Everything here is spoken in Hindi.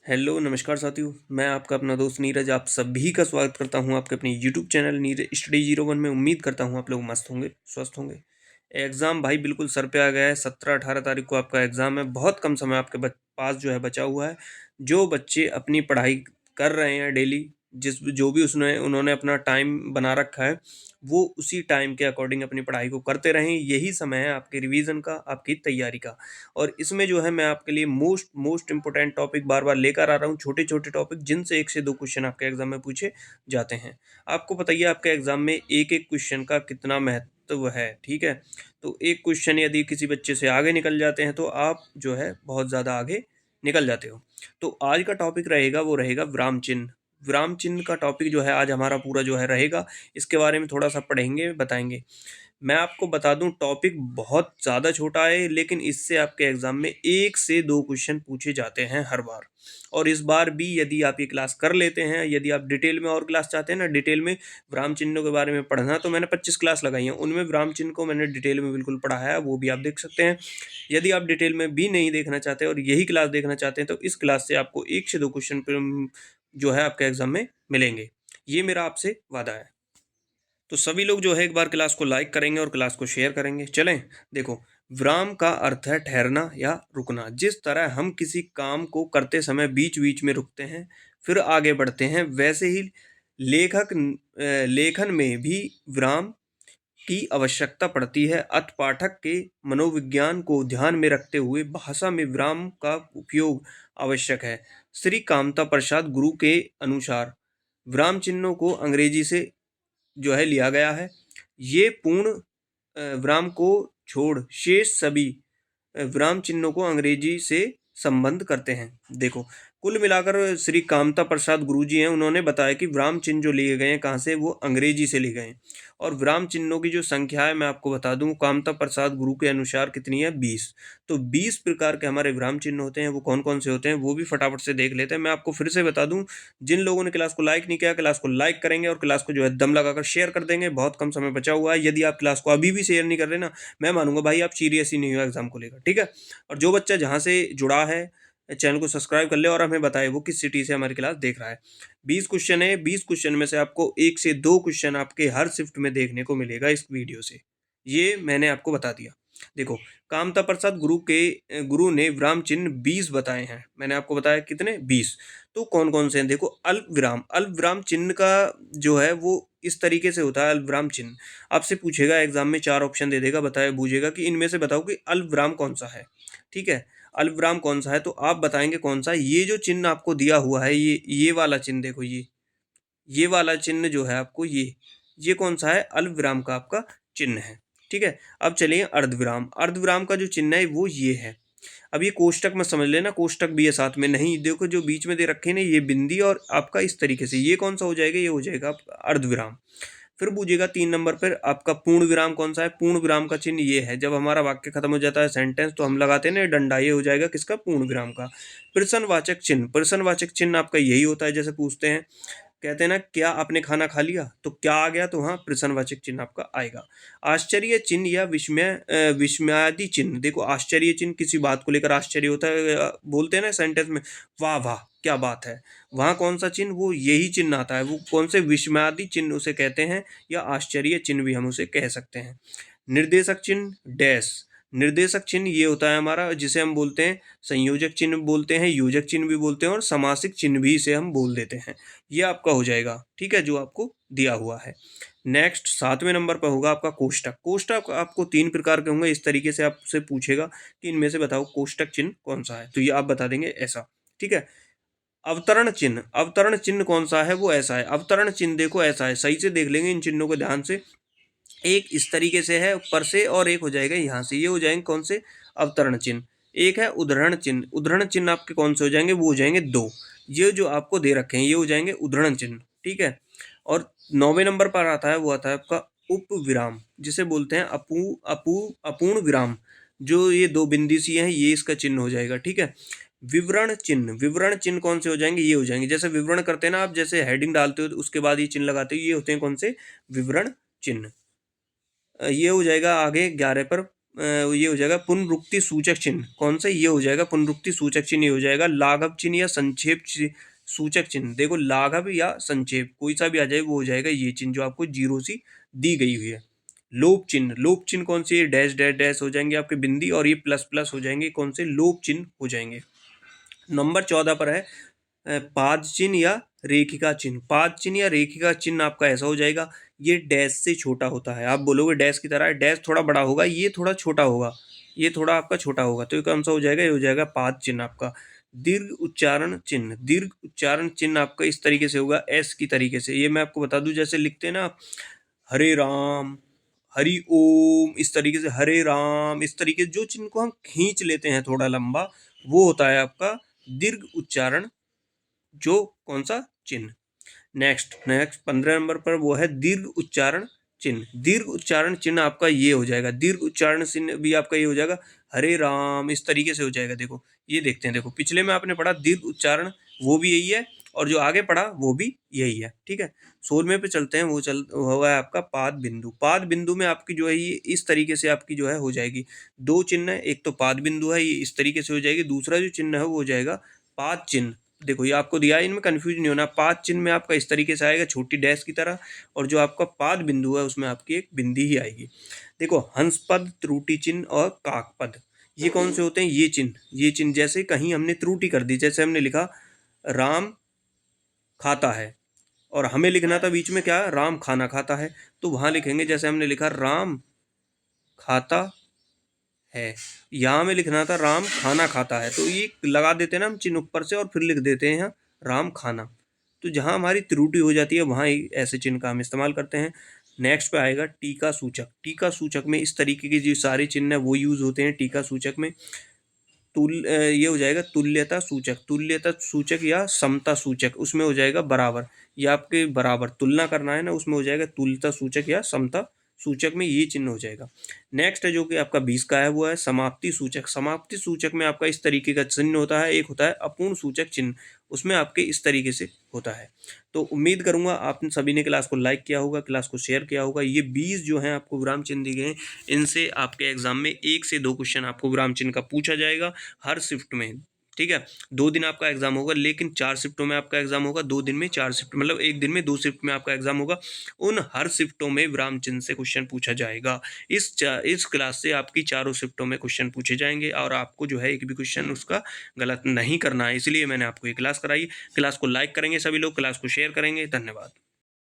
हेलो नमस्कार साथियों, मैं आपका अपना दोस्त नीरज आप सभी का स्वागत करता हूं आपके अपने यूट्यूब चैनल नीरज स्टडी 01 में। उम्मीद करता हूं आप लोग मस्त होंगे, स्वस्थ होंगे। एग्ज़ाम भाई बिल्कुल सर पे आ गया है। 17-18 तारीख को आपका एग्ज़ाम है। बहुत कम समय आपके पास जो है बचा हुआ है। जो बच्चे अपनी पढ़ाई कर रहे हैं डेली, जिस जो भी उसने उन्होंने अपना टाइम बना रखा है, वो उसी टाइम के अकॉर्डिंग अपनी पढ़ाई को करते रहें। यही समय है आपके रिवीजन का, आपकी तैयारी का। और इसमें जो है मैं आपके लिए मोस्ट मोस्ट इंपॉर्टेंट टॉपिक बार-बार लेकर आ रहा हूँ, छोटे-छोटे टॉपिक जिनसे 1 से 2 क्वेश्चन आपके एग्ज़ाम में पूछे जाते हैं। आपको पता ही है आपके एग्ज़ाम में एक-एक क्वेश्चन का कितना महत्व है, ठीक है? तो एक क्वेश्चन यदि किसी बच्चे से आगे निकल जाते हैं तो आप जो है बहुत ज़्यादा आगे निकल जाते हो। तो आज का टॉपिक रहेगा वो रहेगा विराम चिन्ह। विराम चिन्ह का टॉपिक जो है आज हमारा पूरा जो है रहेगा। इसके बारे में थोड़ा-सा पढ़ेंगे, बताएँगे। मैं आपको बता दूं टॉपिक बहुत ज़्यादा छोटा है, लेकिन इससे आपके एग्ज़ाम में 1 से 2 क्वेश्चन पूछे जाते हैं हर बार। और इस बार भी यदि आप ये क्लास कर लेते हैं, यदि आप डिटेल में और क्लास चाहते हैं ना, डिटेल में विराम चिन्हों के बारे में पढ़ना, तो मैंने 25 क्लास लगाई हैं। उनमें विराम चिन्ह को मैंने डिटेल में बिल्कुल पढ़ाया है, वो भी आप देख सकते हैं। यदि आप डिटेल में भी नहीं देखना चाहते और यही क्लास देखना चाहते हैं, तो इस क्लास से आपको 1 से 2 क्वेश्चन जो है आपके एग्ज़ाम में मिलेंगे। ये मेरा आपसे वादा है। तो सभी लोग जो है एक बार क्लास को लाइक करेंगे और क्लास को शेयर करेंगे। चलें, देखो, विराम का अर्थ है ठहरना या रुकना। जिस तरह हम किसी काम को करते समय बीच बीच में रुकते हैं फिर आगे बढ़ते हैं, वैसे ही लेखन में भी विराम की आवश्यकता पड़ती है। अतः पाठक के मनोविज्ञान को ध्यान में रखते हुए भाषा में विराम का उपयोग आवश्यक है। श्री कामता प्रसाद गुरु के अनुसार विराम चिन्हों को अंग्रेजी से जो है लिया गया है। ये पूर्ण विराम को छोड़ शेष सभी विराम चिन्हों को अंग्रेजी से संबंध करते हैं। देखो, कुल मिलाकर श्री कामता प्रसाद गुरुजी हैं, उन्होंने बताया कि विराम चिन्ह जो लिए गए हैं कहाँ से, वो अंग्रेजी से लिए गए हैं। और विराम चिन्हों की जो संख्या है मैं आपको बता दूं, कामता प्रसाद गुरु के अनुसार कितनी है, 20। तो 20 प्रकार के हमारे विराम चिन्ह होते हैं। वो कौन कौन से होते हैं वो भी फटाफट से देख लेते हैं। मैं आपको फिर से बता दूं, जिन लोगों ने क्लास को लाइक नहीं किया, क्लास को लाइक करेंगे और क्लास को जो है दम लगाकर शेयर कर देंगे। बहुत कम समय बचा हुआ है। यदि आप क्लास को अभी भी शेयर नहीं कर रहे ना, मैं मानूंगा भाई आप सीरियस ही नहीं हो एग्जाम को लेकर, ठीक है? और जो बच्चा जहाँ से जुड़ा है, चैनल को सब्सक्राइब कर ले और हमें बताए वो किस सिटी से हमारी क्लास देख रहा है। 20 क्वेश्चन है। 20 क्वेश्चन में से आपको 1 से 2 क्वेश्चन आपके हर शिफ्ट में देखने को मिलेगा इस वीडियो से। ये मैंने आपको बता दिया। देखो, कामता प्रसाद गुरु ने विराम चिन्ह 20 बताए हैं। मैंने आपको बताया कितने, 20। तो कौन कौन से हैं, देखो, अल्प विराम चिन्ह का जो है वो इस तरीके से होता है। अल्प विराम चिन्ह आपसे पूछेगा एग्जाम में, 4 ऑप्शन दे देगा, बताए पूछेगा कि इनमें से बताओ कि अल्प विराम कौन सा है, ठीक है? अल्प विराम कौन सा है, तो आप बताएंगे कौन सा है। ये जो चिन्ह आपको दिया हुआ है, ये वाला चिन्ह देखो, ये वाला चिन्ह जो है आपको, ये कौन सा है, अल्प विराम का आपका चिन्ह है, ठीक है? अब चलिए अर्धविराम। अर्धविराम का जो चिन्ह है वो ये है। अब ये कोष्टक में समझ लेना, कोष्टक भी है साथ में, नहीं देखो जो बीच में दे रखे हैं ना, ये बिंदी और आपका इस तरीके से, ये कौन सा हो जाएगा, ये हो जाएगा आपका अर्धविराम। फिर पूछेगा 3 नंबर पर आपका पूर्ण विराम कौन सा है। पूर्ण विराम का चिन्ह ये है, जब हमारा वाक्य खत्म हो जाता है, सेंटेंस, तो हम लगाते हैं ना डंडा, ये हो जाएगा किसका, पूर्ण विराम का। प्रश्नवाचक चिन्ह, प्रश्नवाचक चिन्ह आपका यही होता है, जैसे पूछते हैं, कहते हैं ना, क्या आपने खाना खा लिया, तो क्या आ गया, तो हाँ प्रश्नवाचक चिन्ह आपका आएगा। आश्चर्य चिन्ह या विस्मयादि चिन्ह, देखो आश्चर्य चिन्ह किसी बात को लेकर आश्चर्य होता है, बोलते हैं ना सेंटेंस में, वाह वाह क्या बात है, वहाँ कौन सा चिन्ह, वो यही चिन्ह आता है। वो कौन से, विस्मयादि चिन्ह उसे कहते हैं, या आश्चर्य चिन्ह भी हम उसे कह सकते हैं। निर्देशक चिन्ह डैश, निर्देशक चिन्ह ये होता है हमारा, जिसे हम बोलते हैं संयोजक चिन्ह बोलते हैं, योजक चिन्ह भी बोलते हैं और समासिक चिन्ह भी इसे हम बोल देते हैं। ये आपका हो जाएगा, ठीक है, जो आपको दिया हुआ है। नेक्स्ट 7वें नंबर पर होगा आपका कोष्टक। कोष्टक आपको 3 प्रकार के होंगे। इस तरीके से आपसे पूछेगा कि इनमें से बताओ कोष्टक चिन्ह कौन सा है, तो ये आप बता देंगे ऐसा, ठीक है? अवतरण चिन्ह, अवतरण चिन्ह कौन सा है, वो ऐसा है। अवतरण चिन्ह देखो ऐसा है, सही से देख लेंगे इन चिन्हों को ध्यान से। एक इस तरीके से है ऊपर से और एक हो जाएगा यहाँ से, ये हो जाएंगे कौन से, अवतरण चिन्ह। एक है उद्धरण चिन्ह। उद्धरण चिन्ह आपके कौन से हो जाएंगे, वो हो जाएंगे 2। ये जो आपको दे रखे हैं ये हो जाएंगे उद्धरण चिन्ह, ठीक है? और 9वें नंबर पर आता है, वो आता है आपका उप विराम, जिसे बोलते हैं अपूर्ण विराम। जो ये 2 बिंदी सी हैं, ये इसका चिन्ह हो जाएगा, ठीक है? विवरण चिन्ह, विवरण चिन्ह कौन से हो जाएंगे, ये हो जाएंगे, जैसे विवरण करते हैं ना आप, जैसे हेडिंग डालते हो तो उसके बाद ये चिन्ह लगाते हो, ये होते हैं कौन से, विवरण चिन्ह। ये हो जाएगा आगे 11 पर ये हो जाएगा पुनरुक्ति सूचक चिन्ह। कौन सा? ये हो जाएगा पुनरुक्ति सूचक चिन्ह, ये हो जाएगा लाघव चिन्ह या संक्षेप सूचक चिन्ह। देखो लाघव या संक्षेप कोई सा भी आ जाए वो हो जाएगा ये चिन्ह जो आपको जीरो सी दी गई हुई है। लोप चिन्ह, लोप चिन्ह कौन सी है? डैश डैश डैश हो जाएंगे आपके बिंदी, और ये प्लस प्लस हो जाएंगे, कौन से? लोप चिन्ह हो जाएंगे। नंबर 14 पर है पाद चिन्ह या रेखिका चिन्ह। पाद चिन्ह या रेखिका चिन्ह आपका ऐसा हो जाएगा, ये डैश से छोटा होता है। आप बोलोगे डैश की तरह है, डैश थोड़ा बड़ा होगा, ये थोड़ा छोटा होगा, ये थोड़ा आपका छोटा होगा, तो ये कौन सा हो जाएगा? ये हो जाएगा पाद चिन्ह आपका। दीर्घ उच्चारण चिन्ह, दीर्घ उच्चारण चिन्ह आपका इस तरीके से होगा, एस की तरीके से। ये मैं आपको बता दूं, जैसे लिखते हैं ना हरे राम, हरि ओम, इस तरीके से हरे राम, इस तरीके जो चिन्ह को हम खींच लेते हैं थोड़ा लंबा, वो होता है आपका दीर्घ उच्चारण जो कौन सा चिन्ह। नेक्स्ट नेक्स्ट 15 नंबर पर वो है दीर्घ उच्चारण चिन्ह। दीर्घ उच्चारण चिन्ह आपका ये हो जाएगा, दीर्घ उच्चारण चिन्ह भी आपका ये हो जाएगा हरे राम, इस तरीके से हो जाएगा। देखो ये देखते हैं, देखो पिछले में आपने पढ़ा दीर्घ उच्चारण, वो भी यही है, और जो आगे पढ़ा वो भी यही है, ठीक है। 16वें पे चलते हैं, वो हुआ है आपका पाद बिंदु। पाद बिंदु में आपकी जो है ये इस तरीके से आपकी जो है हो जाएगी। दो चिन्ह है, एक तो पाद बिंदु है, ये इस तरीके से हो जाएगी, दूसरा जो चिन्ह है वो हो जाएगा पाद चिन्ह। देखो ये आपको दिया है, इनमें कंफ्यूज नहीं होना। पाद चिन्ह में आपका इस तरीके से आएगा छोटी डैश की तरह, और जो आपका पाद बिंदु है उसमें आपकी एक बिंदी ही आएगी। देखो हंसपद, त्रुटि चिन्ह और काकपद, ये कौन से होते हैं? ये चिन्ह, ये चिन्ह जैसे कहीं हमने त्रुटि कर दी, जैसे हमने लिखा राम खाता है, और हमें लिखना था बीच में क्या? राम खाना खाता है, तो वहां लिखेंगे जैसे हमने लिखा राम खाता है, यहाँ में लिखना था राम खाना खाता है, तो ये लगा देते हैं ना हम चिन्ह ऊपर से, और फिर लिख देते हैं यहाँ राम खाना। तो जहाँ हमारी त्रुटि हो जाती है वहाँ ही ऐसे चिन्ह का हम इस्तेमाल करते हैं। नेक्स्ट पे आएगा टीका सूचक। टीका सूचक में इस तरीके के जो सारे चिन्ह है वो यूज होते हैं टीका सूचक में। ये हो जाएगा तुल्यता सूचक, तुल्यता सूचक या समता सूचक, उसमें हो जाएगा बराबर, या आपके बराबर तुलना करना है ना, उसमें हो जाएगा तुल्यता सूचक या समता सूचक में ये चिन्ह हो जाएगा। नेक्स्ट है जो कि आपका 20 का है, वो है समाप्ति सूचक। समाप्ति सूचक में आपका इस तरीके का चिन्ह होता है, एक होता है अपूर्ण सूचक चिन्ह, उसमें आपके इस तरीके से होता है। तो उम्मीद करूंगा आपने सभी ने क्लास को लाइक किया होगा, क्लास को शेयर किया होगा। ये 20 जो हैं आपको विराम चिन्ह दिए गए हैं, इनसे आपके एग्जाम में 1 से 2 क्वेश्चन आपको विराम चिन्ह का पूछा जाएगा हर शिफ्ट में, ठीक है। 2 दिन आपका एग्जाम होगा, लेकिन 4 शिफ्टों में आपका एग्जाम होगा। 2 दिन में 4 शिफ्ट, मतलब 1 दिन में 2 शिफ्ट में आपका एग्जाम होगा। उन हर शिफ्टों में विराम चिन्ह से क्वेश्चन पूछा जाएगा। इस क्लास से आपकी चारों शिफ्टों में क्वेश्चन पूछे जाएंगे, और आपको जो है एक भी क्वेश्चन उसका गलत नहीं करना है, इसलिए मैंने आपको ये क्लास कराई। क्लास को लाइक करेंगे सभी लोग, क्लास को शेयर करेंगे। धन्यवाद।